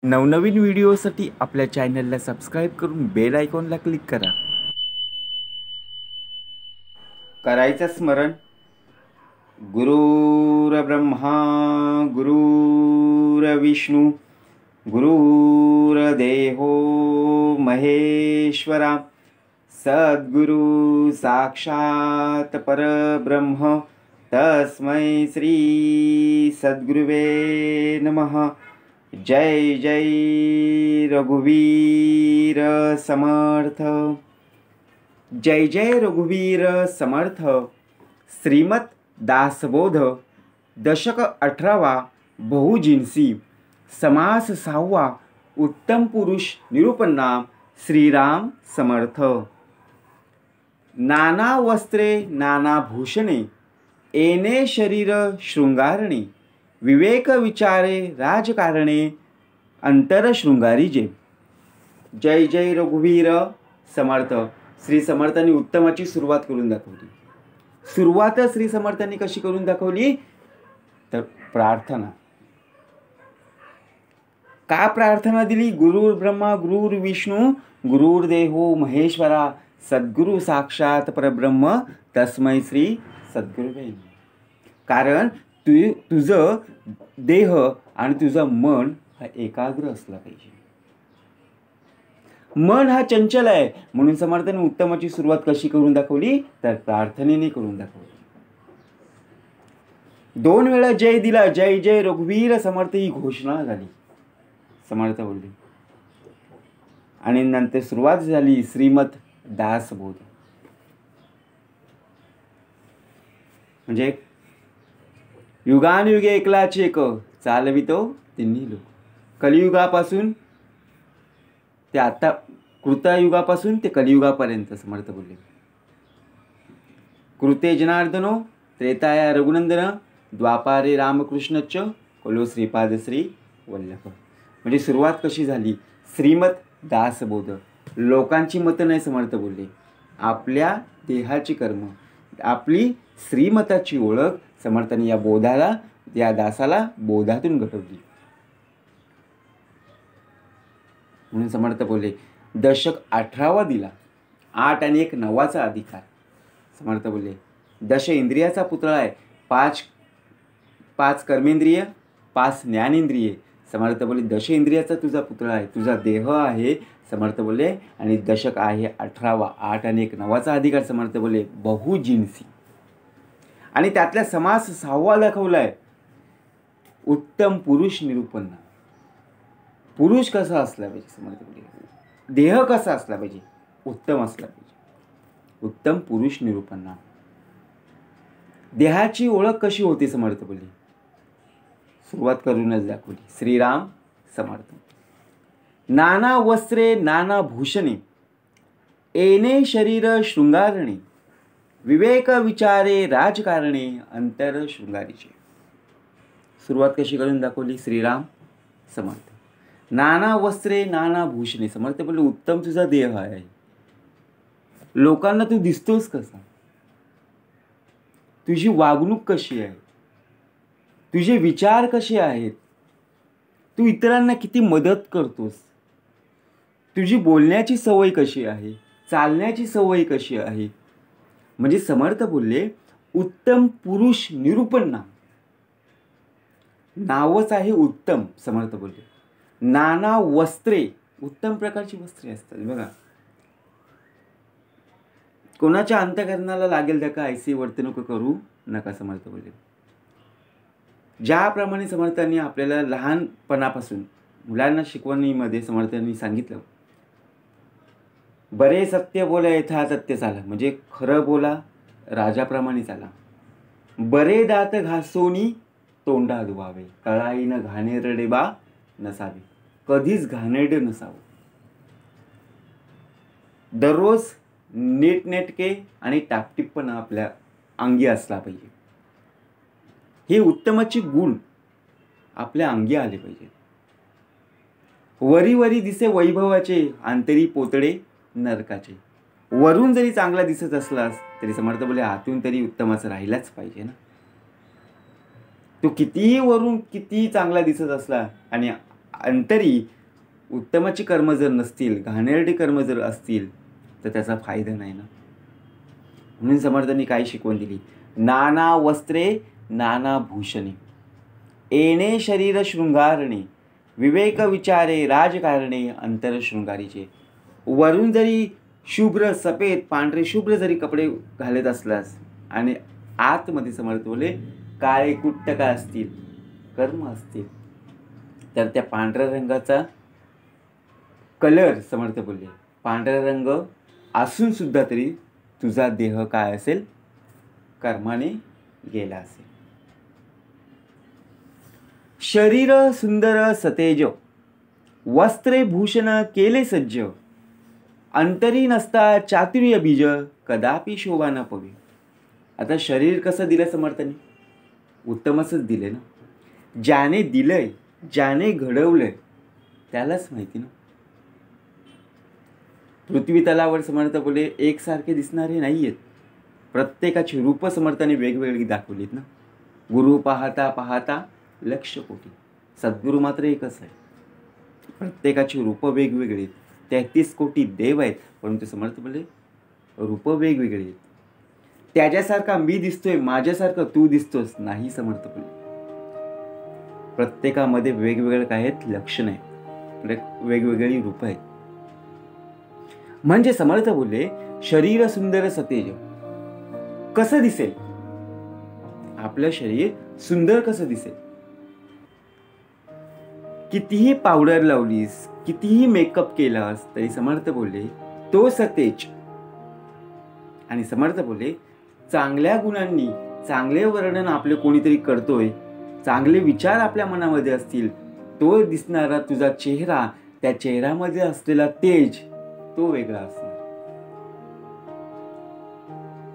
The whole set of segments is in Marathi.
नवनवीन व्हिडिओसाठी आपल्या चॅनलला सबस्क्राईब करून बेल आयकॉनला क्लिक करा. करायचं स्मरण. गुरुर्ब्रह्मा गुरुर्विष्णू गुरुर्देवो महेश्वरा सद्गुरु साक्षात परब्रह्म तस्मै श्री सद्गुरुवे नमः. जय जय रघुवीर समर्थ. जय जय रघुवीर समर्थ. श्रीमद दासबोध दशक 18वा बहुजिन्सी समास 6वा उत्तम पुरुष निरूपणनाम श्रीराम समर्थ. नाना वस्त्रे नाना भूषणे येणे शरीर शृंगारणे विवेक विचारे राजकारणे अंतर शृंगारीजे. जय जय रघुवीर समर्थ. श्री समर्थांनी उत्तमाची सुरुवात करून दाखवली. सुरुवात श्री समर्थांनी कशी करून दाखवली तर प्रार्थना. का प्रार्थना दिली? गुरुर ब्रह्मा गुरुर विष्णू गुरुर्देवो महेश्वरा सद्गुरु साक्षात परब्रह्म तस्मै श्री सद्गुरुवे. कारण तुझं देह आणि तुझं मन हा एकाग्र असला पाहिजे. मन हा चंचल आहे म्हणून समर्थाने उत्तमाची सुरुवात कशी करून दाखवली तर प्रार्थनेने करून दाखवली. 2 वेळा जय दिला. जय जय रघुवीर समर्थ ही घोषणा झाली. समर्थ बोलले आणि नंतर सुरुवात झाली श्रीमद दासबोध. म्हणजे युगानुयुगे एकलाच एक चालवितो तिन्ही लोक. कलियुगापासून ते आता कृतयुगापासून ते कलियुगापर्यंत समर्थ बोलले. कृते जनार्दनो त्रेताया रघुनंदन द्वापारे रामकृष्णच कलो श्रीपाद श्री वल्लभ. म्हणजे सुरुवात कशी झाली? श्रीमद दासबोध. लोकांची मतं नाही समर्थ बोलले, आपल्या देहाची कर्म, आपली श्रीमताची ओळख समर्थांनी या बोधाला या दासाला बोधातून घडवली. म्हणून समर्थ बोलले दशक 18वा दिला. 8 आणि 1 9चा अधिकार. समर्थ बोलले दश इंद्रियाचा पुतळा आहे. 5 कर्मेंद्रिय 5 ज्ञानेंद्रिये. समर्थ बोलले दश इंद्रियाचा तुझा पुतळा आहे, तुझा देह आहे. समर्थ बोलले आणि दशक आहे 18वा. 8 आणि 1 9चा अधिकार. समर्थ बोलले बहुजिन्सी आणि त्यातल्या समास 6वा दाखवलाय उत्तम पुरुष निरूपण. पुरुष कसा असला पाहिजे? समर्थ बोलले देह कसा असला पाहिजे? उत्तम असला पाहिजे. उत्तम पुरुष निरूपण. देहाची ओळख कशी होते? समर्थ बोलले सुरुवात करूनच दाखवली. श्रीराम समर्थ. नाना वस्त्रे नाना भूषणे येणे शरीर शृंगारणे विवेक विचारे राजकारणे अंतर शृंगारीचे. सुरुवात कशी करून दाखवली? श्रीराम समर्थ. नाना वस्त्रे नाना भूषणे. समर्थ बोलले उत्तम तुझा देह आहे. लोकांना तू दिसतोस कसा? तुझी वागणूक कशी आहे? तुझे विचार कसे आहेत? तू इतरांना किती मदत करतोस? तुझी बोलण्याची सवय कशी आहे? चालण्याची सवय कशी आहे? म्हणजे समर्थ बोलले उत्तम पुरुष निरूपण नाम. नावच आहे उत्तम. समर्थ बोलले नाना वस्त्रे. उत्तम प्रकारची वस्त्रे असतात बघा. कोणाच्या अंतःकरणाला लागेल त्या का ऐसी वर्तणूक करू नका. समर्थ बोलले ज्याप्रमाणे समर्थांनी आपल्याला लहानपणापासून मुलांना शिकवणीमध्ये समर्थांनी सांगितलं बरे सत्य बोला यथा सत्य चाला. म्हणजे खरं बोला, राजाप्रमाणे चाला. बरे दात घासोनी तोंडा धुवावे, कळाईनं घाणेरडे बा नसावे. कधीच घाणेरडे नसावं. दररोज नीटनेटके आणि टापटिप्पणा आपल्या अंगी असला पाहिजे. हे उत्तमाचे गुण आपल्या अंगी आले पाहिजे. वरी वरी दिसे वैभवाचे अंतरी पोतडे नरकाचे. वरून जरी चांगला दिसत असलास तरी समर्थ बोले आतून तरी उत्तमाचं राहिलाच पाहिजे ना. तो कितीही वरून किती चांगला दिसत असला आणि अंतरी उत्तमाची कर्म जर नसतील, घाणेरडी कर्म जर असतील तर त्याचा फायदा नाही ना. म्हणून समर्थांनी काय शिकवण दिली? नाना वस्त्रे नाना भूषणे, येणे शरीर शृंगारणे, विवेक विचारे राजकारणे, अंतर शृंगारीचे. वरून जरी शुभ्र सफेद पांढरे शुभ्र जरी कपडे घालत असलास आणि आतमध्ये समर्थ बोले काळे कुट्टका असतील, कर्म असतील, तर त्या पांढऱ्या रंगाचा कलर समर्थ बोलले पांढरा रंग असून सुद्धा तरी तुझा देह काय असेल? कर्माने गेला असेल. शरीर सुंदर सतेज, वस्त्रे भूषण केले सज्ज, अंतरी नसता चातुर्य बीज, कदापि शोभा न पवे. आता शरीर कसं दिलं समर्थाने? उत्तमच दिले ना. ज्याने दिलंय, ज्याने घडवलंय त्यालाच माहिती ना. पृथ्वी तलावर समर्थ बोले एकसारखे दिसणारे नाही आहेत. प्रत्येकाची रूप समर्थाने वेगवेगळी दाखवलीत ना. गुरु पाहता पाहता लक्ष कोटी, सद्गुरू मात्र एकच आहे. प्रत्येकाची रूप वेगवेगळी, 33 कोटी देव आहेत, परंतु समर्थ बोले रूप वेगवेगळी आहेत. त्याच्यासारखा मी दिसतोय, माझ्यासारखं तू दिसतोस नाही समर्थ बोले. प्रत्येकामध्ये वेगवेगळे काय आहेत? लक्षण आहेत, वेगवेगळी रूप आहेत. म्हणजे समर्थ बोलले शरीर सुंदर सतेज. कसं दिसेल आपलं शरीर? सुंदर कसं दिसेल? कितीही पावडर लावलीस, कितीही मेकअप केलास तरी समर्थ बोलले तो सतेज. आणि समर्थ बोलले चांगल्या गुणांनी चांगले वर्णन आपले कोणीतरी करतोय, चांगले विचार आपल्या मनामध्ये असतील, तो दिसणारा तुझा चेहरा, त्या चेहऱ्यामध्ये असलेला तेज तो वेगळा असणार.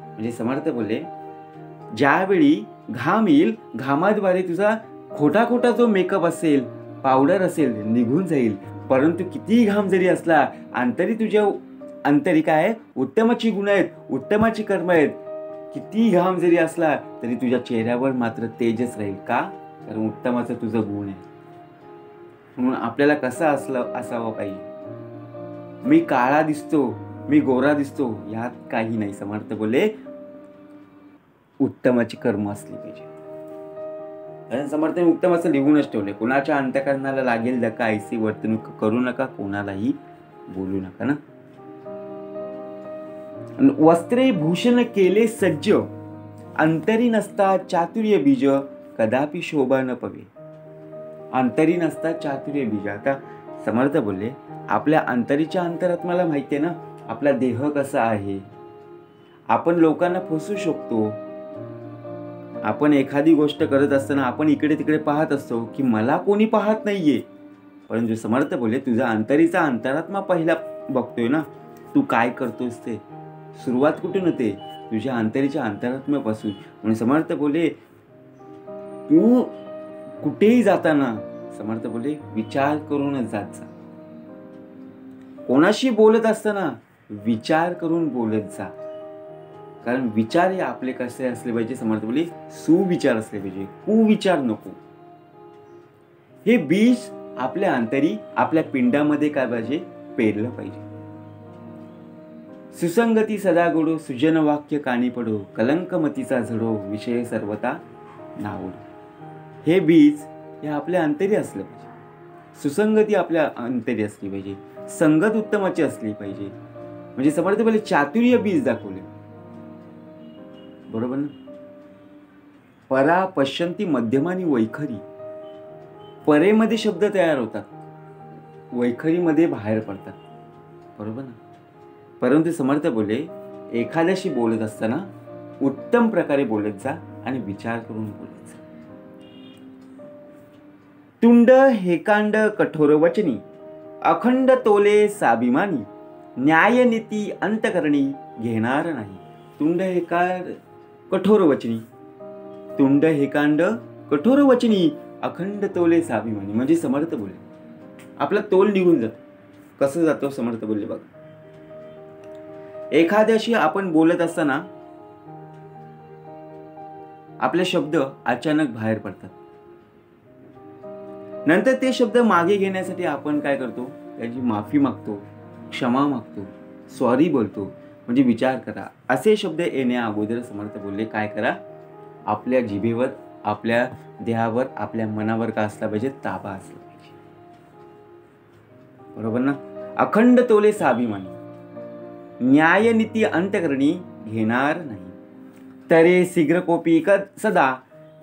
म्हणजे समर्थ बोलले ज्यावेळी घाम येईल, घामाद्वारे तुझा खोटा खोटा जो मेकअप असेल, पावडर असेल निघून जाईल. परंतु कितीही घाम जरी असला, अंतरी तुझ्या अंतरी काय उत्तमाची गुण आहेत, उत्तमाची कर्म आहेत. किती घाम जरी असला तरी तुझ्या चेहऱ्यावर मात्र तेजच राहील. का? कारण उत्तमाचं तुझं गुण आहे. म्हणून आपल्याला कसं असावं पाहिजे? मी काळा दिसतो, मी गोरा दिसतो यात काही नाही. समर्थ बोले उत्तमाची कर्म असली पाहिजे. कारण समर्थाने उत्तम असं लिहूनच ठेवले, कोणाच्या अंतःकरणाला लागेल धक्का ऐसी वर्तणूक करू नका, कोणालाही बोलू नका ना. वस्त्रे भूषण केले सज्ज, अंतरी नसता चातुर्य बीज, कदापि शोभा न पवे. अंतरी नसता चातुर्य बीज. आता समर्थ बोलले आपल्या अंतरीच्या अंतरात्म्याला माहिती आहे ना आपला देह कसा आहे. आपण लोकांना फसवू शकतो. आपण एखादी गोष्ट करत असताना आपण इकडे तिकडे पाहत असतो की मला कोणी पाहत नाहीये, परंतु समर्थ बोलले तुझा अंतरीचा अंतरात्मा पहिला बघतोय ना. तू काय करतोस ते सुरुवात कुठून होते? तुझ्या अंतरीच्या अंतरात्म्यापासून. म्हणून समर्थ बोले तू कुठेही जाताना समर्थ बोले विचार करूनच जात जा. कोणाशी बोलत असताना विचार करून बोलत जा. कारण विचार हे आपले कसे असले पाहिजे? समर्थ बोले सुविचार असले पाहिजे, कुविचार नको. हे बीज आपल्या अंतरी आपल्या पिंडामध्ये काय पाहिजे? पेरलं पाहिजे. सुसंगती सदा गोडो, सुजन वाक्य कानी पडो, कलंकमतीचा झडो, विषय सर्वता नावडो. हे बीज हे आपल्या अंतरी असलं पाहिजे. सुसंगती आपल्या अंतरी असली पाहिजे, संगत उत्तमाची असली पाहिजे. म्हणजे समर्थ बोले चातुर्य बीज दाखवले, बरोबर ना. परा पश्यंती मध्यमानी वैखरी. परेमध्ये शब्द तयार होतात, वैखरीमध्ये बाहेर पडतात, बरोबर ना. परंतु समर्थ बोले एखाद्याशी बोलत असताना उत्तम प्रकारे बोलत जा आणि विचार करून बोलत जा. तुंड हेकांड कठोर वचनी, अखंड तोले साभिमानी, न्याय नीती अंतकरणी घेणार नाही. तुंड हेकांड कठोर वचनी, तुंड हेकांड कठोर वचनी, अखंड तोले साभिमानी. म्हणजे समर्थ बोले आपला तोल निघून जातो. कसं जातो? समर्थ बोलले बघा, एखाद्याशी आपण बोलत असताना आपले शब्द अचानक बाहेर पडतात. नंतर ते शब्द मागे घेण्यासाठी आपण काय करतो, त्याची माफी मागतो, क्षमा मागतो, सॉरी बोलतो, म्हणजे विचार करा. असे शब्द येण्या अगोदर समर्थ बोलले काय करा, आपल्या जिभेवर, आपल्या देहावर, आपल्या मनावर का असला पाहिजे, ताबा असला पाहिजे. बरोबर ना. अखंड तोले स्वाभिमानी, न्याय नीती अंतकरणी घेणार नाही. तरे शीघ्र कोपी सदा,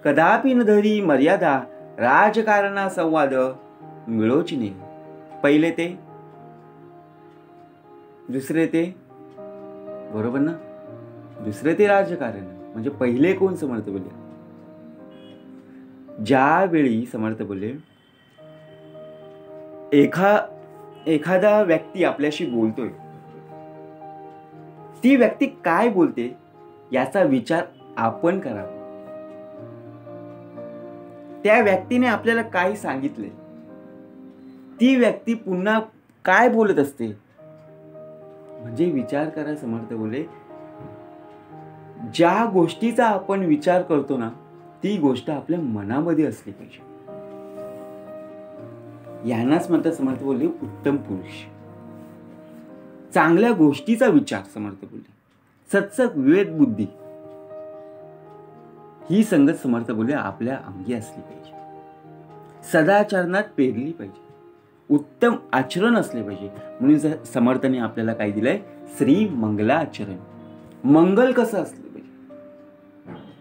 कदापि न धरी मर्यादा. राजकारणा संवाद मिळोची नाही. पहिले ते, दुसरे ते. बरोबर ना. दुसरे ते राजकारण, म्हणजे पहिले कोण समर्थ बोलले, ज्यावेळी समर्थ बोलले एखादा व्यक्ती आपल्याशी बोलतोय, ती व्यक्ती काय बोलते याचा विचार आपण करावा. त्या व्यक्तीने आपल्याला काय सांगितले, ती व्यक्ती पुन्हा काय बोलत असते, म्हणजे विचार करा. समर्थ बोले ज्या गोष्टीचा आपण विचार करतो ना, ती गोष्ट आपल्या मनामध्ये असली पाहिजे. यांनाच म्हणतात समर्थ बोलले उत्तम पुरुष. चांगल्या गोष्टीचा विचार, समर्थ बोलले सत्सक विवेक बुद्धी, ही संगत समर्थ बोलले आपल्या अंगी असली पाहिजे. सदाचरणात पेरली पाहिजे, उत्तम आचरण असले पाहिजे. म्हणून समर्थाने आपल्याला काय दिलंय, श्री मंगलाचरण. मंगल कसं असलं पाहिजे,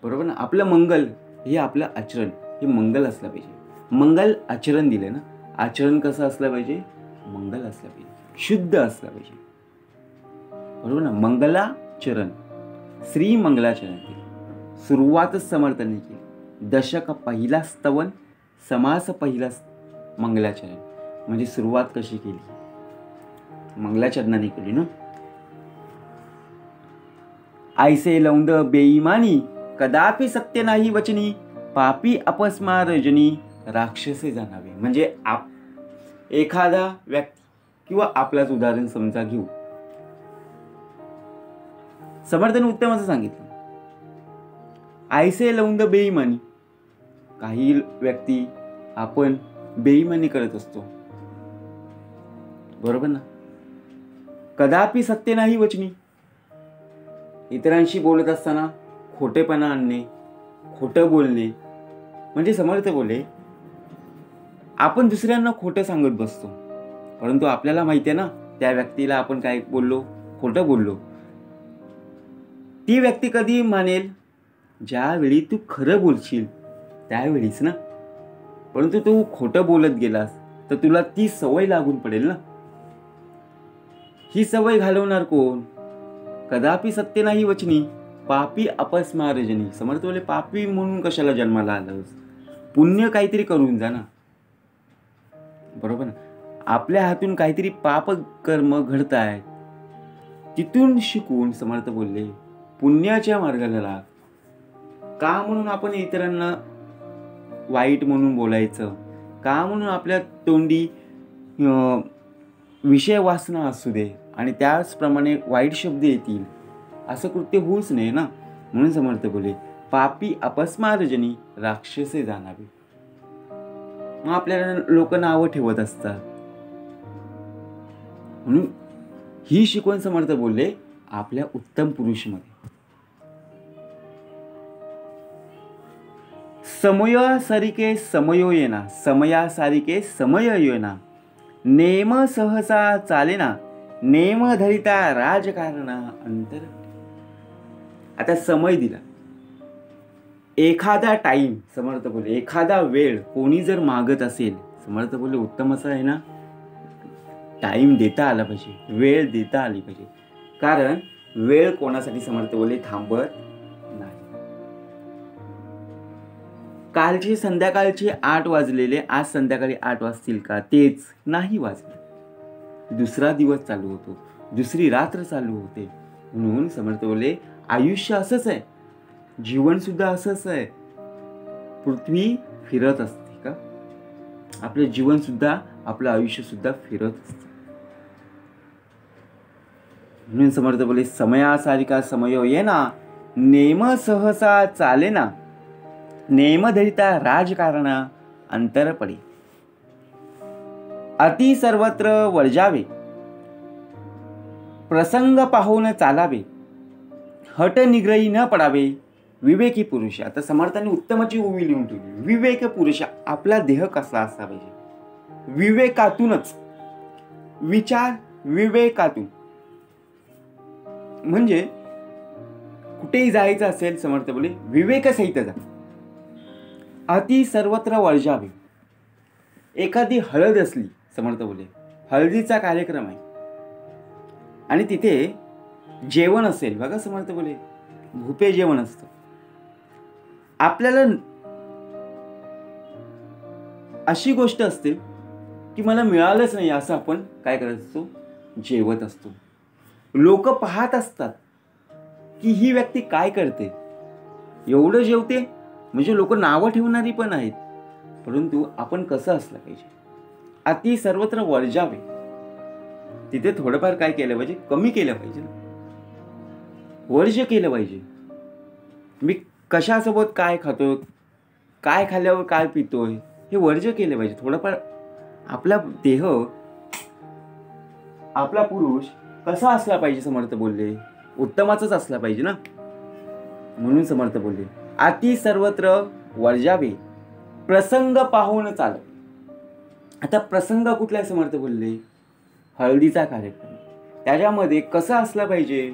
बरोबर ना. आपलं मंगल हे आपलं आचरण, हे मंगल असलं पाहिजे. मंगल आचरण दिले ना, आचरण कसं असलं पाहिजे, मंगल असलं पाहिजे, शुद्ध असलं पाहिजे. बरोबर ना. मंगलाचरण, श्री मंगलाचरण केलं. सुरुवातच समर्थाने केली. दशक पहिला स्तवन, समास पहिला मंगलाचरण. म्हणजे सुरुवात कशी केली, मंगलाचरणाने केली ना. ऐसे लौंड बेईमानी, कदापि सत्य नाही वचनी. पापी अपस्मार रजनी, राक्षसे जाणावे. म्हणजे एखादा व्यक्ती किंवा आपलाच उदाहरण समजा घेऊ. समर्थाने उत्तम असं सांगितलं, ऐसे लौंड बेईमानी. काही व्यक्ती आपण बेईमानी करत असतो, बरोबर ना. कदापि सत्य नाही वचनी, इतरांशी बोलत असताना खोटेपणा आणणे, खोटं बोलणे. म्हणजे समर्थ बोले आपण दुसऱ्यांना खोटं सांगत बसतो, परंतु आपल्याला माहिती आहे ना त्या व्यक्तीला आपण काय बोललो, खोटं बोललो. ती व्यक्ती कधी मानेल, ज्यावेळी तू खरं बोलशील त्यावेळीच ना. परंतु तू खोटं बोलत गेलास तर तुला ती सवय लागून पडेल ना. ही सवय घालवणार कोण, कदापि सत्य नाही वचनी. पापी अपस्मारजनी. समर्थ बोले पापी म्हणून कशाला जन्माला आलास, पुण्य काहीतरी करून जा ना. बरोबर ना. आपल्या हातून काहीतरी पाप कर्म घडतायत, तिथून शिकून समर्थ बोलले पुण्याच्या मार्गाला लाग. का म्हणून आपण इतरांना वाईट म्हणून बोलायचं, का म्हणून आपल्या तोंडी विषय वासना असू दे आणि त्याचप्रमाणे वाईट शब्द येतील, असं कृत्य होऊच नये ना. म्हणून समर्थ बोले पापी अपस्मारजनी, राक्षसे जाणावे. मग आपल्याला लोक नावं ठेवत असतात. म्हणून ही शिकवण समर्थ बोलले आपल्या उत्तम पुरुषमध्ये. समयासारिके समयो येना, समयासारिके समय येना. नेम सहसा चालेना, नेम धरिता राजकारणा अंतर. आता समय दिला, एखादा टाइम, समर्थ बोले एखादा वेळ कोणी जर मागत असेल, समर्थ बोले उत्तम असं आहे ना, टाइम देता आला पाहिजे, वेळ देता आली पाहिजे. कारण वेळ कोणासाठी समर्थ बोले थांबत नाही. कालचे संध्याकाळचे 8 वाजलेले आज संध्याकाळी 8 वाजतील का, तेच नाही वाजले. दुसरा दिवस चालू होतो, दुसरी रात्र चालू होते. म्हणून समर्थ बोले आयुष्य असंच आहे, जीवन सुद्धा असंच आहे. पृथ्वी फिरत असते का, आपलं जीवन सुद्धा, आपलं आयुष्य सुद्धा फिरत असते. म्हणून समर्थ बोले समयासारिका समयो येना, नेम सहसा चालेना. नेम धरिता राजकारणा अंतर पडे. अति सर्वत्र वर्जावे, प्रसंग पाहून चालावे, हट निग्रही न पडावे, विवेकी पुरुष. आता समर्थांनी उत्तमाची ओवी लिहून ठेवली. विवेक पुरुष, आपला देह कसा असला पाहिजे? विवेकातूनच, विचार विवेकातून. म्हणजे कुठेही जायचं असेल, समर्थ बोले विवेकसहित जा. अति सर्वत्र वर्जावे. एखादी हळद असली, समर्थ बोले हळदीचा कार्यक्रम आहे आणि तिथे जेवण असेल बघा, समर्थ बोले भुपे जेवण असतं. आपल्याला अशी गोष्ट असते की मला मिळालंच नाही असं आपण काय करत असतो, जेवत असतो. लोक पाहत असतात की ही व्यक्ती काय करते, एवढं जेवते, म्हणजे लोक नावं ठेवणारी पण आहेत. परंतु आपण कसं असलं पाहिजे? अति सर्वत्र वर्जावे. तिथे थोडंफार काय केलं पाहिजे, कमी केलं पाहिजे ना, वर्ज्य केलं पाहिजे. मी कशासोबत काय खातोय, काय खाल्ल्यावर काय पितोय, हे वर्ज्य केलं पाहिजे. थोडंफार आपला देह, आपला पुरुष कसा असला पाहिजे, समर्थ बोलले उत्तमाचाच असला पाहिजे ना. म्हणून समर्थ बोलले अति सर्वत्र वर्जावे, प्रसंग पाहून चालावे. आता प्रसंग कुठला, समर्थ बोलले हळदीचा कार्यक्रम. त्याच्यामध्ये कसं असलं पाहिजे?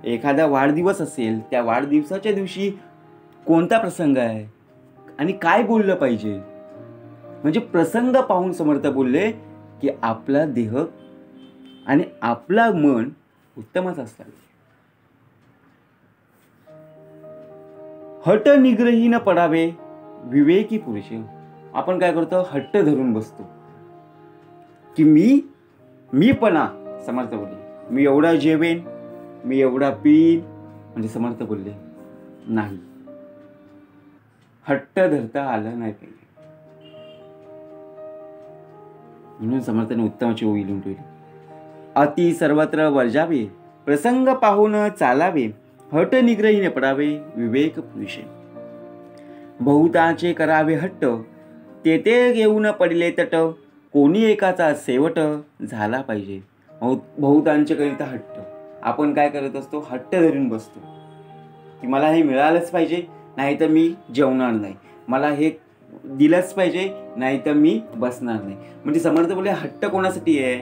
एखादा वाढदिवस असेल, त्या वाढदिवसाच्या दिवशी कोणता प्रसंग आहे आणि काय बोललं पाहिजे, म्हणजे प्रसंग पाहून समर्थ बोलले की आपला देह आणि आपला मन उत्तमच असला पाहिजे. हट निग्रही न पडावे, विवेकी पुरुष. आपण काय करतो, हट्ट धरून बसतो की मीपणा. समर्थ बोलले मी एवढा जेवेन, मी एवढा पीन, म्हणजे समर्थ बोलले नाही, हट्ट धरता आलं नाही पाहिजे. म्हणून समर्थाने उत्तमाची ओवी लिहून ठेवली. अति सर्वत्र वर्जावे, प्रसंग पाहून चालावे, हट निग्रही न पडावे, विवेक पुरुष. बहुतांचे करावे हट्ट, तेथे येऊन पडले तट, कोणी एकाचा सेवट झाला पाहिजे. बहुतांचे करिता हट्ट. आपण काय करत असतो, हट्ट धरून बसतो की मला हे मिळालंच पाहिजे, नाही तर मी जेवणार नाही, मला हे दिलंच पाहिजे, नाही तर मी बसणार नाही. म्हणजे समर्थ बोले हट्ट कोणासाठी आहे?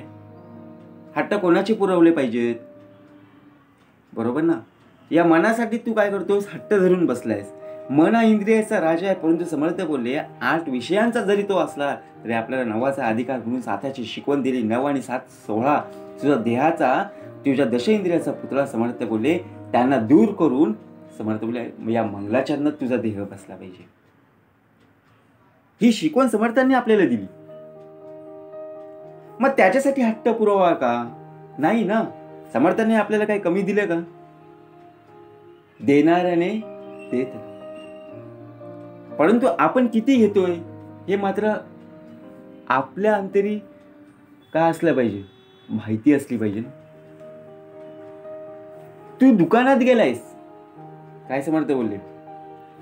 हट्ट कोणाचे पुरवले पाहिजेत? बरोबर ना. या मनासाठी तू काय करतोस, हट्ट धरून बसलायस. मन हा इंद्रियाचा राजा आहे. परंतु समर्थ बोलले 8 विषयांचा जरी तो असला तरी आपल्याला 9चा अधिकार म्हणून 7ची शिकवण दिली. 9 आणि 7 16 तुझा देहाचा, तुझ्या दश इंद्रियाचा पुतळा समर्थ बोलले त्यांना दूर करून समर्थ बोलले या मंगलाचरणात तुझा देह बसला पाहिजे. ही शिकवण समर्थांनी आपल्याला दिली. मग त्याच्यासाठी हट्ट पुरवा का? नाही ना. समर्थांनी आपल्याला काही कमी दिलं का? देणाऱ्याने देत. परंतु आपण किती घेतोय हे मात्र आपल्या अंतरी काय असलं पाहिजे, माहिती असली पाहिजे. तू दुकानात गेलायस, काय समर्थ बोलले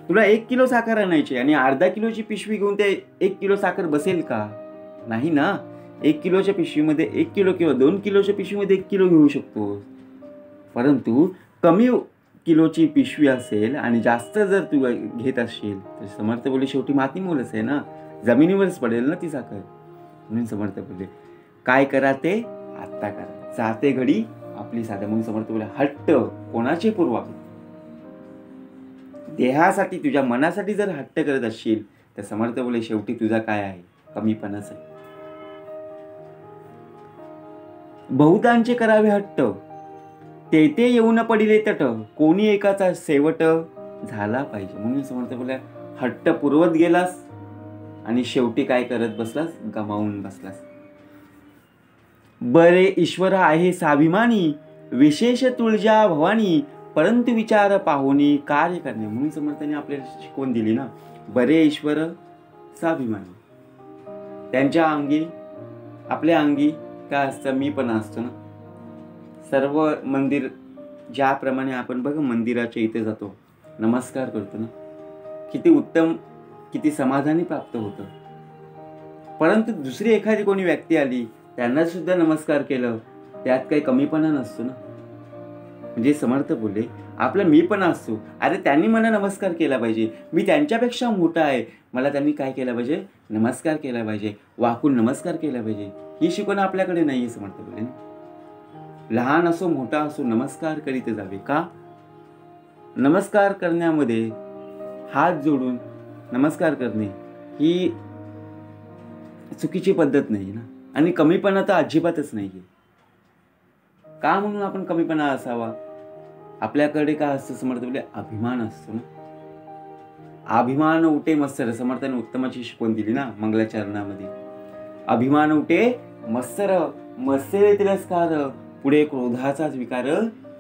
तुला 1 किलो साखर आणायची आणि अर्धा किलोची पिशवी घेऊन ते 1 किलो साखर बसेल का? नाही ना. 1 किलोच्या पिशवीमध्ये 1 किलो किंवा 2 किलोच्या पिशवीमध्ये 1 किलो घेऊ शकतो. परंतु कमी किलोची पिशवी असेल आणि जास्त जर तू घेत असशील तर समर्थ बोलले शेवटी माती मोलच आहे ना, जमिनीवरच पडेल ना ती साखर. म्हणून समर्थ बोलले काय करा ते आत्ता करा, जाते घडी आपली साधा. म्हणून समर्थ बोलले हट्ट कोणाचे पुरवावे? देहासाठी, तुझ्या मनासाठी जर हट्ट करत असशील तर समर्थ बोलले शेवटी तुझा काय आहे, कमीपणाच आहे. बहुतांचे करावे हट्ट, तेथे येऊन पडिले तट, कोणी एकाचा सेवट झाला पाहिजे. म्हणून समर्थ बोलला हट्ट पुरवत गेलास आणि शेवटी काय करत बसलास, गमावून बसलास. बरे ईश्वर आहे स्वाभिमानी, विशेष तुळजा भवानी, परंतु विचार पाहुनी कार्य करणे. म्हणून समर्थाने आपल्याला शिकवून दिली ना, बरे ईश्वर स्वाभिमानी. त्यांच्या अंगी, आपल्या अंगी काय असतं, मी पण असतो ना. सर्व मंदिर ज्याप्रमाणे आपण बघा मंदिराच्या इथे जातो, नमस्कार करतो ना, किती उत्तम, किती समाधानी प्राप्त होतं. परंतु दुसरी एखादी कोणी व्यक्ती आली, त्यांना सुद्धा नमस्कार केलं, त्यात काही कमीपणा नसतो ना. म्हणजे समर्थ बोलले आपला मीपणा असतो. अरे त्यांनी मला नमस्कार केला पाहिजे, मी त्यांच्यापेक्षा मोठा आहे, मला त्यांनी काय केलं पाहिजे, नमस्कार केला पाहिजे, वाकून नमस्कार केला पाहिजे. ही शिकवण आपल्याकडे नाही आहे. समर्थ बोलले लहान असो मोठा असो नमस्कार करीत जावे. का? नमस्कार करण्यामध्ये हात जोडून नमस्कार करणे ही चुकीची पद्धत नाही ना, आणि कमीपणा तर अजिबातच नाही आहे. का म्हणून आपण कमीपणा असावा? आपल्याकडे काय असतं? समर्थ बोलले अभिमान असतो ना. अभिमान उठे मत्सर, समर्थाने उत्तमाची शिकवण दिली ना मंगलाचरणामध्ये. अभिमान उठे मत्सर, मत्सरे तिरस्कार, पुढे क्रोधाचाच विकार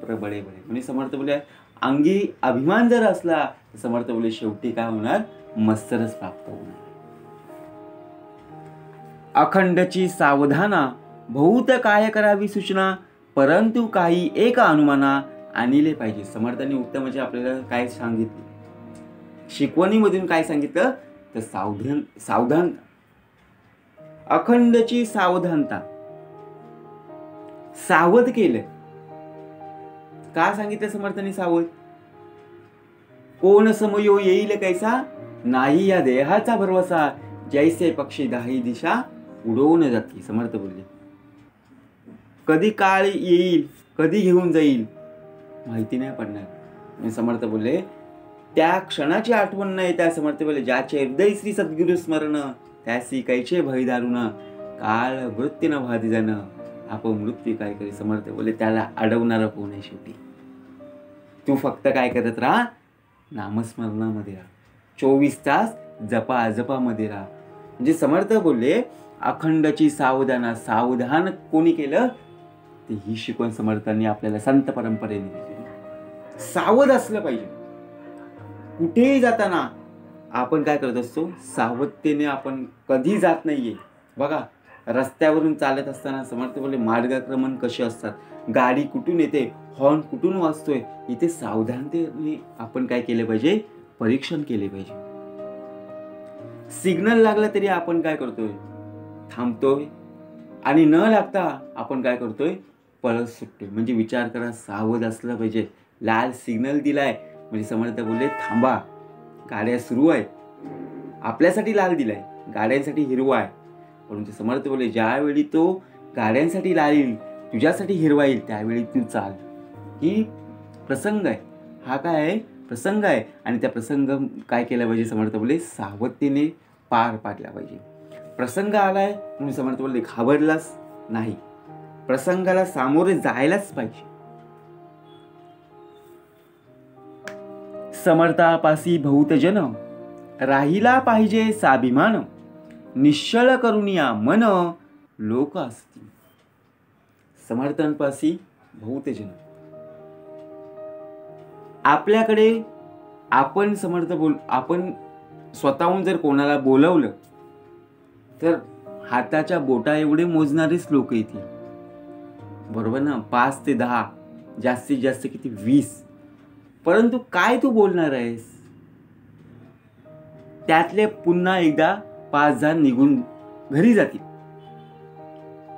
प्रबळे बळे. म्हणजे समर्थ बोलले अंगी अभिमान जर असला तर समर्थ बोलले शेवटी काय होणार? मत्सरच प्राप्त होणार. अखंडची सावधाना, बहुत काय करावी सूचना, परंतु काही एक अनुमाना आणले पाहिजे. समर्थांनी उत्तमाचे आपल्याला काय सांगितले, शिकवणीमधून काय सांगितलं तर सावधानता, अखंडची सावधानता, सावध केलं. का सांगितलं समर्थांनी सावध? कोण समयो येईल कैसा, नाही या देहाचा भरवसा, जैसे पक्षी दाही दिशा उडवून जाते. समर्थ बोलले कधी काळ येईल, कधी घेऊन जाईल माहिती नाही पडणार. समर्थ बोलले त्या क्षणाची आठवण नाही. त्या समर्थ बोलले ज्याचे हृदय श्री सद्गुरु स्मरण, त्यासी कैचे भय दारुण, काळ मृत्यू न भाती जन, आपण मृत्यू काय करी. समर्थ बोलले त्याला अडवणारा कोण आहे? शेवटी तू फक्त काय करत राहा, नामस्मरणामध्ये राहा, 24 तास जपामध्ये राहा. म्हणजे समर्थ बोलले अखंडची सावधाना, सावधान कोणी केलं ते ही शिकवण समर्थांनी आपल्याला संत परंपरेने दिली. सावध असलं पाहिजे. कुठेही जाताना आपण काय करत असतो? सावधतेने आपण कधी जात नाहीये. बघा रस्त्यावरून चालत असताना समर्थ बोलले मार्गक्रमण कसे असतात, गाडी कुठून येते, हॉर्न कुठून वाजतोय, इथे सावधानतेने आपण काय केले पाहिजे? परीक्षण केले पाहिजे. सिग्नल लागला तरी आपण काय करतोय? थांबतोय, आणि न लागता आपण काय करतोय? पळत सुटतोय. म्हणजे विचार करा, सावध असलं पाहिजे. लाल सिग्नल दिलाय म्हणजे समर्थ बोलले थांबा, गाड्या सुरू आहेत. आपल्यासाठी लाल दिलाय, गाड्यांसाठी हिरवा आहे. परंतु समर्थ बोलले ज्यावेळी तो गाड्यांसाठी लाल येईल, तुझ्यासाठी हिरवा येईल, त्यावेळी तू चाल. ही प्रसंग आहे. हा काय आहे? प्रसंग आहे. आणि त्या प्रसंग काय केला पाहिजे? समर्थ बोलले सावधतेने पार पाडला पाहिजे. प्रसंग आलाय म्हणून समर्थ बोलले घाबरलाच नाही, प्रसंगाला सामोरे जायलाच पाहिजे. समर्थापासी बहुत जन, राहिला पाहिजे साभिमान, निश्चळ करुनिया मन, लोक असती. समर्थांपासी बहुत जन, आपल्याकडे आपण आपण स्वतःहून जर कोणाला बोलवलं तर हाताच्या बोटा एवढे मोजणारेच लोक येतील, बरोबर ना? 5 ते 10, जास्तीत जास्त किती 20. परंतु काय तू बोलणार आहेस? त्यातले पुन्हा एकदा 5 जण निघून घरी जातील.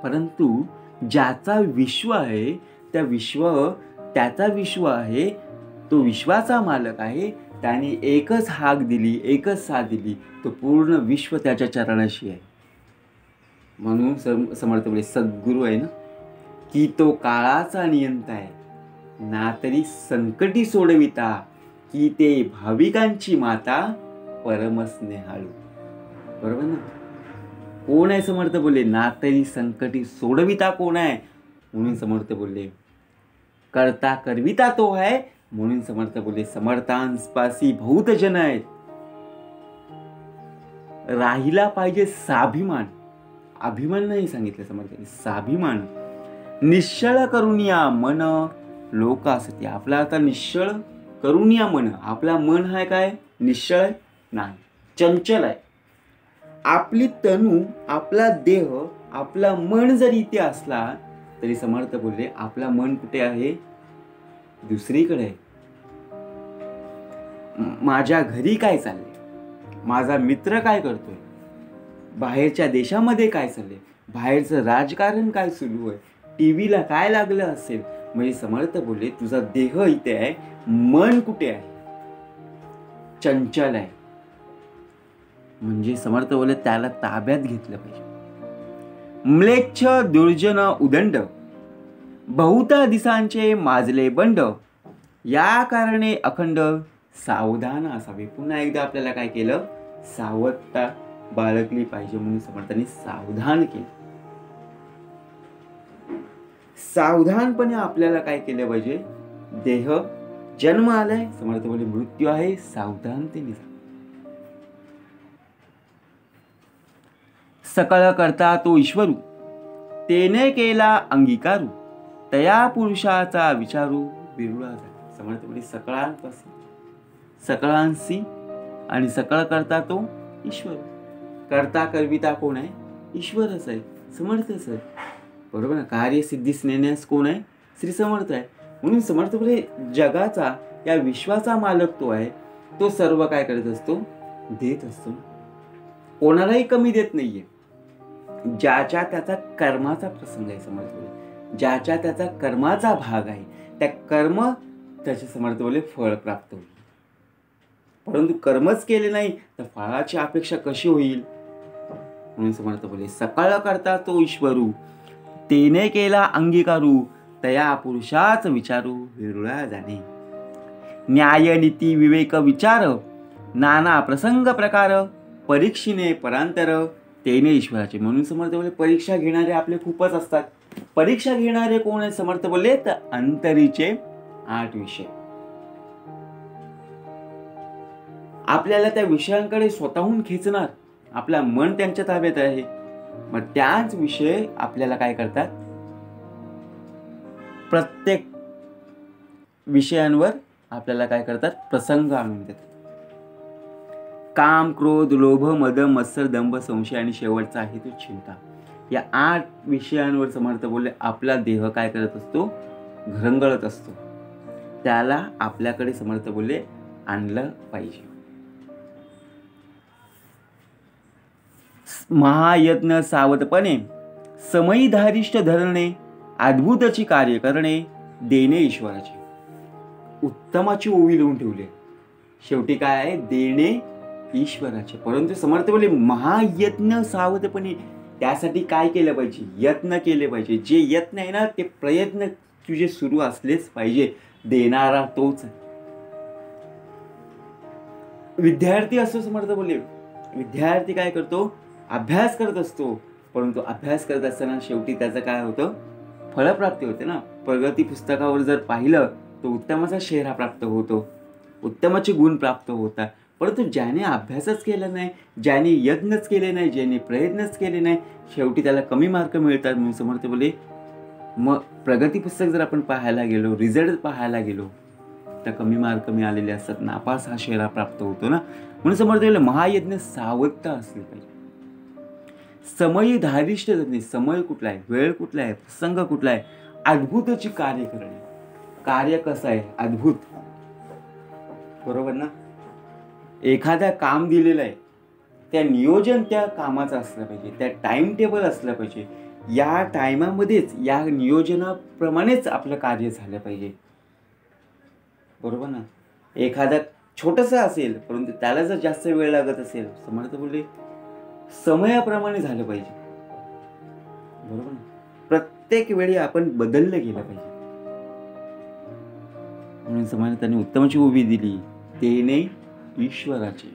परंतु ज्याचा विश्व आहे, त्याचा विश्व आहे, तो विश्वाचा मालक आहे, त्याने एकच हाक दिली, एकच साथ दिली, तो पूर्ण विश्व त्याच्या चरणाशी आहे. म्हणून समर्थ बोले सद्गुरू आहे ना, की तो काळाचा नियंता आहे, ना तरी संकटी सोडविता, की ते भाविकांची माता परमस्नेहाळू. बरोबर ना? कोण आहे समर्थ बोलले? ना तरी संकटी सोडविता कोण आहे? म्हणून समर्थ बोलले करता करविता तो आहे. म्हणून समर्थ बोलले समर्थांपासी बहुत जन आहेत. राहिला पाहिजे साभिमान. अभिमान नाही सांगितलं समर्थांनी, साभिमान. निश्चळ करुनिया मन, लोक असते. आपला आता निश्चळ करुनिया मन, आपला मन आहे काय? निश्चळ नाही, चंचल आहे. आपली तनू, आपला देह, आपला मन जरी इथे असला तरी समर्थ बोलले आपला मन कुठे आहे? दुसरीकडे आहे. माझ्या घरी काय चाललंय, माझा मित्र काय करतोय, बाहेरच्या देशामध्ये काय चाललंय, बाहेरचं राजकारण काय सुरू आहे, टीव्हीला काय लागलं असेल. म्हणजे समर्थ बोलले तुझा देह इथे आहे, मन कुठे आहे, चंचल आहे. म्हणजे समर्थ बोलले त्याला ताब्यात घेतलं पाहिजे. म्लेच्छ दुर्जन उदंड बहुता दिसांचे माजले बंड, या कारणे अखंड सावधान असावे. पुन्हा एकदा आपल्याला काय केलं, सावधता बाळगली पाहिजे म्हणून समर्थांनी सावधान केलं. सावधानपणे आपल्याला काय केलं पाहिजे, देह जन्म आलाय, समर्थ बोले मृत्यू आहे, सावधानतेने जा. सकळ करता तो ईश्वरू, तेने केला अंगीकारू, तया पुरुषाचा विचारू विरुळा झाला. समर्थ बोले सकळांपासून, सकळांशी आणि सकळ करता तो ईश्वर. करता करविता कोण आहे, ईश्वरच आहे, समर्थच आहे. बरोबर ना. कार्यसिद्धीस नेण्यास कोण आहे, श्री समर्थ आहे. म्हणून समर्थ बोले जगाचा, या विश्वाचा मालक तो आहे. तो सर्व काय करत असतो, देत असतो, कोणालाही कमी देत नाहीये. ज्याच्या त्याचा कर्माचा प्रसंग आहे. समर्थ बोले ज्याच्या त्याचा कर्माचा भाग आहे, त्या कर्म त्याचे समर्थ बोले फळ प्राप्त होईल. परंतु कर्मच केले नाही तर फळाची अपेक्षा कशी होईल. म्हणून समर्थ बोले सकळ करता तो ईश्वरू, तेने केला अंगीकारू, तया पुरुषाच विचारू विरुळा जाणे. न्याय नीती विवेक विचार, नाना प्रसंग प्रकार, परीक्षिणे परांतर, तेने ईश्वराचे. म्हणून समर्थ बोले परीक्षा घेणारे आपले खूपच असतात. परीक्षा घेणारे कोण आहे, समर्थ बोले तर अंतरीचे 8 विषय. आपल्याला त्या विषयांकडे स्वतःहून खेचणार, आपला मन त्यांच्या ताब्यात आहे. मग त्याच विषय आपल्याला काय करतात, प्रत्येक विषयांवर आपल्याला काय करतात, प्रसंग आणून देतात. काम क्रोध लोभ मद मत्सर दंभ संशय आणि शेवटचा आहे तो चिंता. या 8 विषयांवर समर्थ बोलले आपला देह काय करत असतो, घरंगळत असतो. त्याला आपल्याकडे समर्थ बोलले आणलं पाहिजे. महायज्ञ सावधपणे समयी धारिष्ट धरणे, अद्भुतची कार्य करणे, देणे ईश्वराचे. उत्तमाची ओवी लिहून ठेवले. शेवटी काय आहे, देणे ईश्वराचे. परंतु समर्थ बोले महायज्ञ सावधपणे, त्यासाठी काय केलं पाहिजे, यत्न केले पाहिजे. जे यत्न आहे ना, ते प्रयत्न तुझे सुरू असलेच पाहिजे. देणारा तोच. विद्यार्थी असतो, समर्थ बोले विद्यार्थी काय करतो, अभ्यास करत असतो. परंतु अभ्यास करत असताना शेवटी त्याचं काय होतं, फळप्राप्ती होते ना. प्रगती पुस्तकावर जर पाहिलं तर उत्तमाचा शेरा प्राप्त होतो, उत्तमाचे गुण प्राप्त होतात. परंतु ज्याने अभ्यासच केला नाही, ज्याने यत्नच केले नाही, ज्याने प्रयत्नच केले नाही, शेवटी त्याला कमी मार्क मिळतात. म्हणून समर्थ बोले मग प्रगती पुस्तक जर आपण पाहायला गेलो, रिझल्ट पाहायला गेलो तर कमी मार्क मिळालेले असतात, नापास हा शेरा प्राप्त होतो ना. म्हणून समर्थ बोले महायज्ञ सावधता असली पाहिजे. समयी धारिष्ट धरणे, समय कुठला आहे, वेळ कुठला आहे, प्रसंग कुठला आहे, अद्भुतची कार्य करणे. कार्य कसं आहे, अद्भुत. बरोबर ना. एखाद्या काम दिलेलं आहे, त्या नियोजन त्या कामाचं असलं पाहिजे, त्या टाइम टेबल असलं पाहिजे. या टायमामध्येच, या नियोजनाप्रमाणेच आपलं कार्य झालं पाहिजे. बरोबर ना. एखादा छोटंसं असेल परंतु त्याला जर जास्त वेळ लागत असेल, समर्थ बोलले समयाप्रमाणे झालं पाहिजे. बरोबर ना. प्रत्येक वेळी आपण बदललं गेलं पाहिजे. म्हणून समर्थांनी उत्तमाची उभी दिली, तेने ईश्वराचे.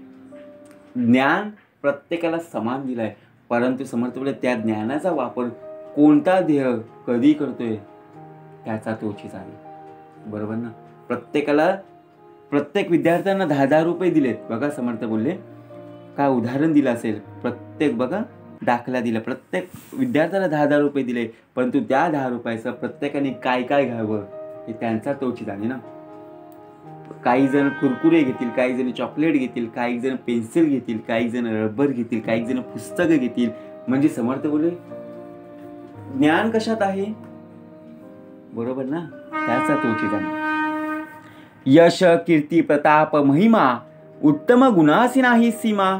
ज्ञान प्रत्येकाला समान दिलाय, परंतु समर्थ बोलले त्या ज्ञानाचा वापर कोणता देह कधी करतोय त्याचा तोची जाणे. बरोबर ना. प्रत्येकाला, प्रत्येक विद्यार्थ्यांना 10,000 रुपये दिलेत. बघा समर्थ बोलले काय उदाहरण दिलं असेल, प्रत्येक बघा दाखला दिला, प्रत्येक विद्यार्थ्याला 10,000 रुपये दिले, परंतु त्या 10 रुपयाचं प्रत्येकाने काय काय घ्यावं हे त्यांचा तोची जाणे ना. काही जण कुरकुरे घेतील, काही जण चॉकलेट घेतील, काही जण पेन्सिल घेतील, काही जण रबर घेतील, काही जण पुस्तकं घेतील. म्हणजे समर्थ बोले ज्ञान कशात आहे, बरोबर ना, त्याचा तोची जाणे. यश कीर्ती प्रताप महिमा, उत्तम गुणासी नाही सीमा,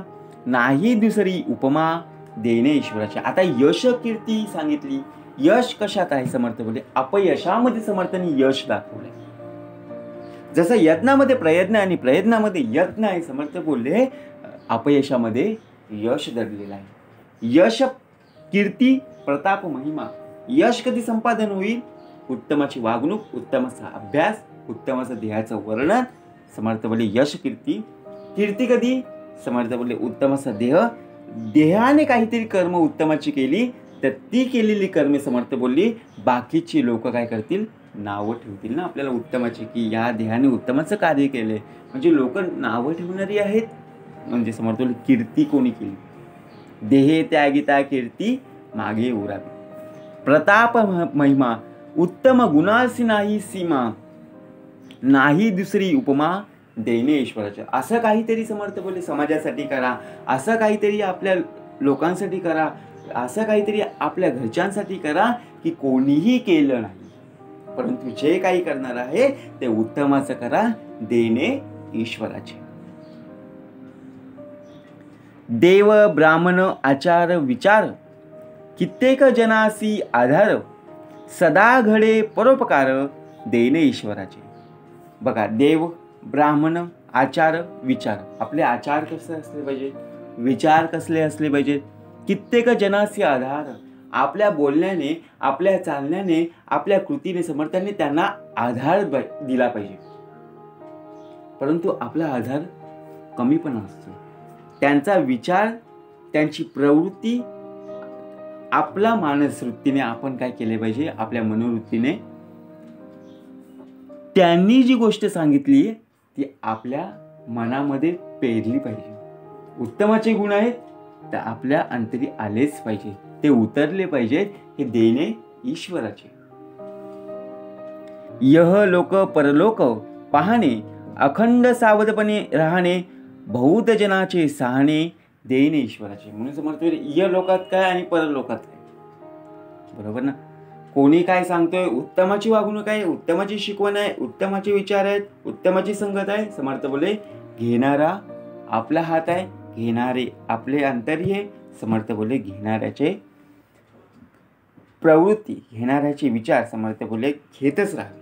नाही दुसरी उपमा, देणे ईश्वराचे. आता यश कीर्ती सांगितली. यश कशात आहे? समर्थ बोलले अपयशामध्ये समर्थांनी यश दाखवले. जसं यत्नामध्ये प्रयत्न आणि प्रयत्नामध्ये यत्न आहे, समर्थ बोलले अपयशामध्ये यश दडलेलं आहे. यश कीर्ती प्रताप महिमा. यश कधी संपादन होईल? उत्तमाची वागणूक, उत्तमाचा अभ्यास, उत्तमाचं देहाचं वर्णन. समर्थ बोलले यश कीर्ती. कीर्ती कधी? समर्थ बोलले उत्तमाचा देह. देहाने काहीतरी कर्म उत्तमाची केली तर ती केलेली कर्मे समर्थ बोलली बाकीची लोक काय करतील? नावं ठेवतील ना आपल्याला उत्तमाची, की या देहाने उत्तमाचं कार्य केले, म्हणजे लोक नावं ठेवणारी आहेत. म्हणजे समर्थ बोलले कीर्ती कोणी केली? देहे त्यागिता कीर्ती मागे उरावी. प्रताप महिमा. उत्तम गुणासी नाही सीमा, नाही दुसरी उपमा देणे ईश्वराचे. असं काहीतरी समर्थ बोलले समाजासाठी करा, असं काहीतरी आपल्या लोकांसाठी करा, असं काहीतरी आपल्या घरच्यांसाठी करा की कोणीही केलं नाही, परंतु जे काही करणार आहे ते उत्तमाचं करा, देणे ईश्वराचे. देव ब्राह्मण आचार विचार, कित्येक जनासी आधार, सदा घडे परोपकार, देणे ईश्वराचे. बघा, देव ब्राह्मण आचार विचार. आपले आचार कसे असले पाहिजे, विचार कसले असले पाहिजे. कित्येक जनासी आधार. आपल्या बोलण्याने, आपल्या चालण्याने, आपल्या कृतीने समर्थांनी त्यांना आधार दिला पाहिजे. परंतु आपला आधार कमीपणा असतो. त्यांचा विचार, त्यांची प्रवृत्ती, आपला मानसवृत्तीने आपण काय केले पाहिजे? आपल्या मनोवृत्तीने त्यांनी जी गोष्ट सांगितली ती आपल्या मनामध्ये पेरली पाहिजे. उत्तमाचे गुण आहेत तर आपल्या अंतरी आलेच पाहिजे, ते उतरले पाहिजेत. हे देणे ईश्वराचे. यह लोक परलोक पाहणे, अखंड सावधपणे राहणे, बहुत जनाचे सहाणे, देणे ईश्वराचे. म्हणून समर्थ य लोकात काय आणि परलोकात काय, बरोबर ना? कोणी काय सांगतोय? उत्तमाची वागणूक आहे, उत्तमाची शिकवण आहे, उत्तमाचे विचार आहेत, उत्तमाची संगत आहे. समर्थ बोले घेणारा आपला हात आहे, घेणारे आपले अंतरी आहे. समर्थ बोले घेणाऱ्याचे प्रवृत्ती, घेणाऱ्याचे विचार समर्थ बोले घेतच राहावे,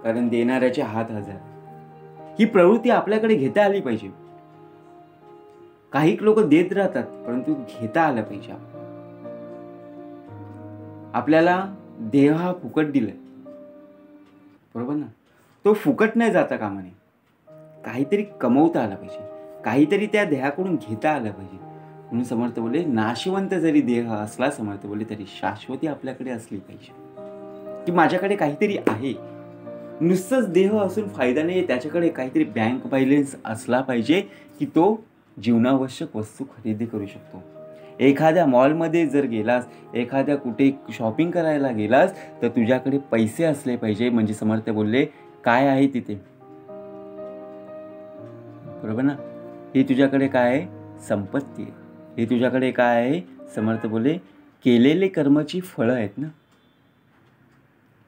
कारण देणाऱ्याचे हात हजार. ही प्रवृत्ती आपल्याकडे घेता आली पाहिजे. काही लोक देत राहतात परंतु घेता आलं पाहिजे. आपल्याला देह हा फुकट दिलाय, बरोबर ना? तो फुकट नाही जाता कामा नये. काहीतरी कमवता आलं पाहिजे, काहीतरी त्या देहाकडून घेता आलं पाहिजे. म्हणून समर्थ बोले नाशवंत जरी देह असला समर्थ बोले तरी शाश्वती आपल्याकडे असली पाहिजे, की माझ्याकडे काहीतरी आहे. नुसतंच देह असून फायदा नाही, त्याच्याकडे काहीतरी बँक बॅलन्स असला पाहिजे की तो जीवनावश्यक वस्तू खरेदी करू शकतो. एखाद्या मॉलमध्ये जर गेलास, एखाद्या कुठे शॉपिंग करायला गेलास तर तुझ्याकडे पैसे असले पाहिजे. म्हणजे समर्थ बोलले काय आहे तिथे, बरोबर ना? हे तुझ्याकडे काय आहे? संपत्ती आहे. हे तुझ्याकडे काय आहे? समर्थ बोले केलेले कर्माची फळं आहेत ना,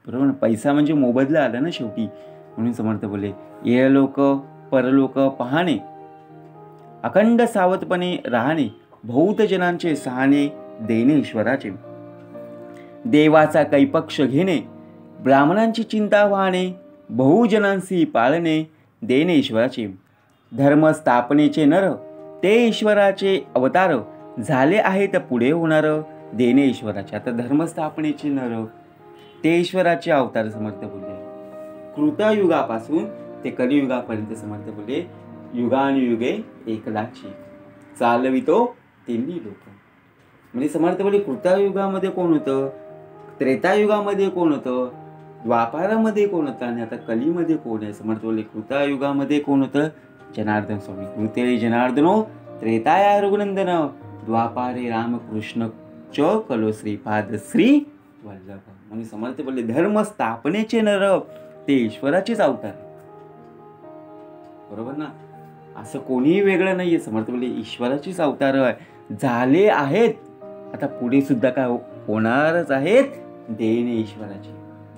बरोबर ना? पैसा म्हणजे मोबदला आला ना शेवटी. म्हणून समर्थ बोले ये लोक परलोक पाहणे, अखंड सावधपणे राहणे, बहुत जनांचे सहाणे, देणे ईश्वराचे. देवाचा कैपक्ष घेणे, ब्राह्मणांची चिंता वाहणे, बहुजनांशी पाळणे, देणे ईश्वराचे. धर्म स्थापनेचे नर, ते ईश्वराचे अवतार, झाले आहेत पुढे होणार, देणे ईश्वराचे. आता धर्मस्थापनेचे नर ते ईश्वराचे अवतार समर्थ बोलले. कृतयुगापासून ते कलियुगापर्यंत समर्थ बोलले युगानुयुगे एकलाची चालवितो तिन्ही लोक. म्हणजे समर्थ बोलले कृतयुगामध्ये कोण होतं, त्रेतायुगामध्ये कोण होतं, द्वापारामध्ये कोण होतं आणि आता कलीमध्ये कोण आहे? समर्थ बोलले कृतयुगामध्ये कोण होतं? जनार्दन स्वामी. कृते जनार्दनो त्रेताया रघुनंदन, द्वापारे रामकृष्ण च कलो श्रीपाद श्री वल्लभ. म्हणजे समर्थ बोलले धर्म स्थापनेचे नर ते ईश्वराचेच अवतार, बरोबर ना? असं कोणीही वेगळं नाहीये. समर्थ बोलले ईश्वराचेच अवतार झाले आहेत, आता पुढे सुद्धा काय होणारच आहेत, देणे ईश्वराची.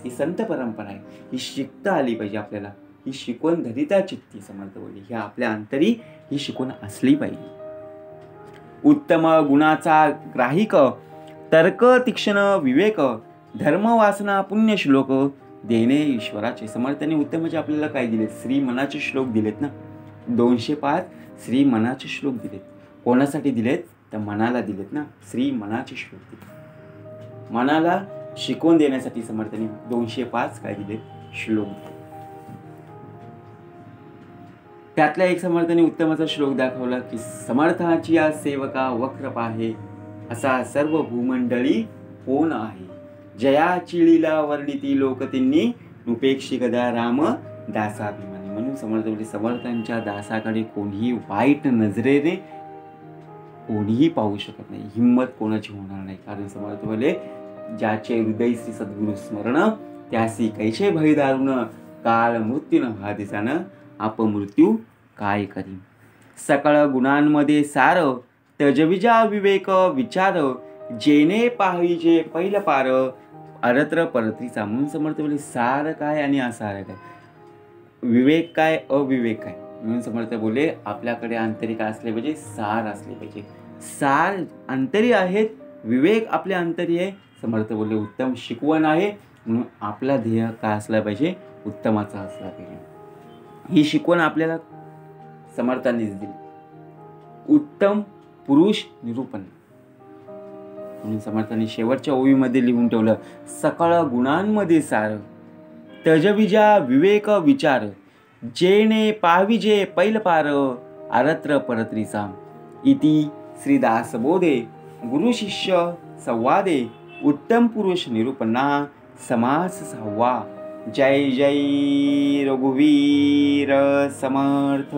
ही संत परंपरा आहे, ही शिकता आली पाहिजे आपल्याला. ही शिकवण धरिता चित्ती समर्थ बोलले, ही आपल्या अंतरी ही शिकवण असली पाहिजे. उत्तम गुणाचा ग्राहिक, तर्क तीक्ष्ण विवेक, धर्म वासना पुण्य श्लोक, देणे ईश्वराचे. समर्थांनी उत्तमाचे आपल्याला काय दिले? श्री मनाचे श्लोक दिलेत ना. 205 श्री मनाचे श्लोक दिलेत. कोणासाठी दिलेत? तर मनाला दिलेत ना. श्री मनाचे श्लोक दिलेत, मनाला शिकवून देण्यासाठी समर्थांनी 205 काय दिले? श्लोक दिले. त्यातला एक समर्थांनी उत्तमाचा श्लोक दाखवला की समर्थाची या सेवका वक्र पाहे, असा सर्व भूमंडळी कोण आहे. जयाची लीला वर्णिती लोक तिन्ही, रुपेक्षी गदा राम दासाभिमानी. म्हणून समर्थ बोलले समर्थांच्या दासाकडे कोणीही वाईट नजरेने कोणीही पाहू शकत नाही, हिंमत कोणाची होणार नाही. कारण समर्थ बोलले ज्याचे हृदय श्री सद्गुरु स्मरण, त्यासी कैसे भय दारुण, काळ मृत्यून हा दिसानं, अपमृत्यू काय करी. सकळ गुणांमध्ये सार, तजविजा विवेक विचार, जेने पाहावीजे पहिल पार, अरत्र परत्रीचा. म्हणून समर्थ बोलले सार काय आणि असार काय, विवेक काय अविवेक काय. म्हणून समर्थ बोलले आपल्याकडे आंतरिक असले पाहिजे, सार असले पाहिजे. सार अंतरी आहेत, विवेक आपल्या अंतरी आहे. समर्थ बोलले उत्तम शिकवण आहे, म्हणून आपला ध्येय काय असला पाहिजे? उत्तमाचा असला पाहिजे. ही शिकवण आपल्याला समर्थांनीच दिली. उत्तम पुरुष निरूपण. म्हणून समर्थांनी शेवटच्या ओवीमध्ये लिहून ठेवलं, सकळ गुणांमध्ये सार, तजविजा विवेक विचार, जेणे पाविजे पैल पार, अरत्र परत्रीचा. इति श्री दासबोधे गुरु शिष्य संवादे उत्तम पुरुष निरूपणा समास 6. जय जय रघुवीर समर्थ.